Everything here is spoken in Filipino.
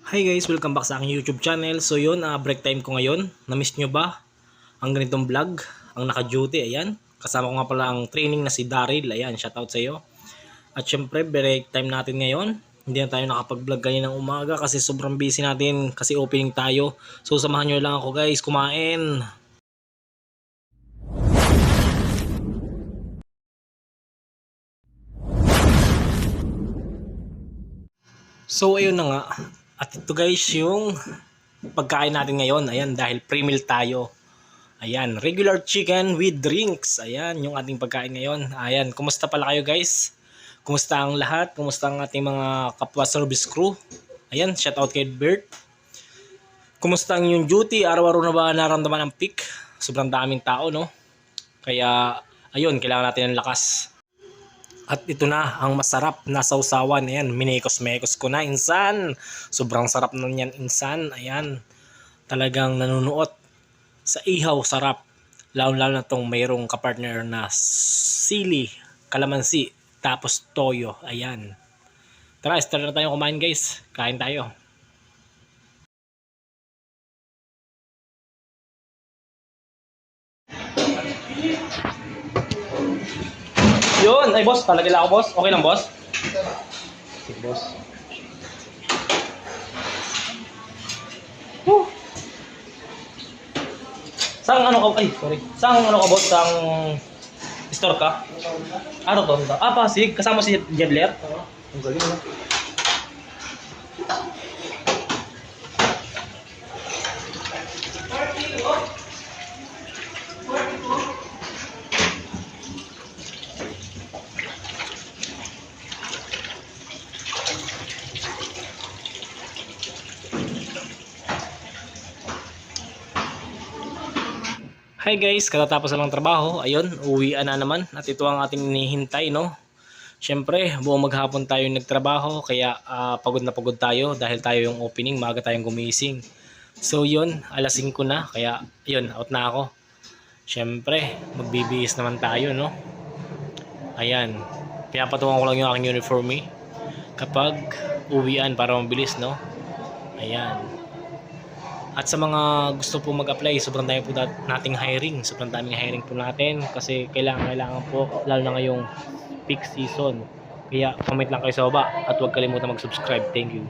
Hi guys, welcome back sa aking YouTube channel. So yun, break time ko ngayon. Na-miss nyo ba ang ganitong vlog? Ang naka-duty, ayan. Kasama ko nga pala ang training na si Daryl. Ayan, shoutout sa iyo. At syempre, break time natin ngayon. Hindi na tayo nakapag-vlog kanina ng umaga kasi sobrang busy natin kasi opening tayo. So samahan nyo lang ako guys, kumain. So ayun na nga. At ito guys yung pagkain natin ngayon. Ayan, dahil pre-meal tayo. Ayan, regular chicken with drinks. Ayan, yung ating pagkain ngayon. Ayan, kumusta pala kayo guys? Kumusta ang lahat? Kumusta ang ating mga kapwa service crew? Ayan, shout out kay Bert. Kumusta ang yung duty? Araw-araw na ba naramdaman ang peak? Sobrang daming tao, no? Kaya, ayun, kailangan natin ng lakas. At ito na, ang masarap na sausawan. Ayan, minekos-mekos ko na, insan. Sobrang sarap nun yan, insan. Ayan, talagang nanunuot. Sa ihaw, sarap. Lalo-lalo na itong mayroong kapartner na sili, kalamansi, tapos toyo. Ayan. Tara, start na tayo kumain guys. Kain tayo. Yun! Ay boss, talagay lang ako boss. Okay lang boss? Sige boss. Woo! Sang ano ka? Ay, sorry. Sang ano ka boss? Sang store ka? Ano to? Pasig. Kasama si Jedler? Ang galing no? Hi guys, katatapos na lang trabaho. Ayun, uwian na naman. At ito ang ating hinihintay, no? Siyempre, buong maghapon tayo nagtrabaho. Kaya pagod na pagod tayo dahil tayo yung opening. Maaga tayong gumising. So yun, alas 5 na. Kaya yun, out na ako. Siyempre, magbibihis naman tayo, no? Ayan, pinapatungan ko lang yung aking uniform kapag uwian para mabilis, no? Ayan. At sa mga gusto po mag-apply, sobrang dami po nating hiring. Sobrang daming hiring po natin kasi kailangan po, lalo na ngayong peak season. Kaya comment lang kayo sa baba at huwag kalimutan mag-subscribe. Thank you.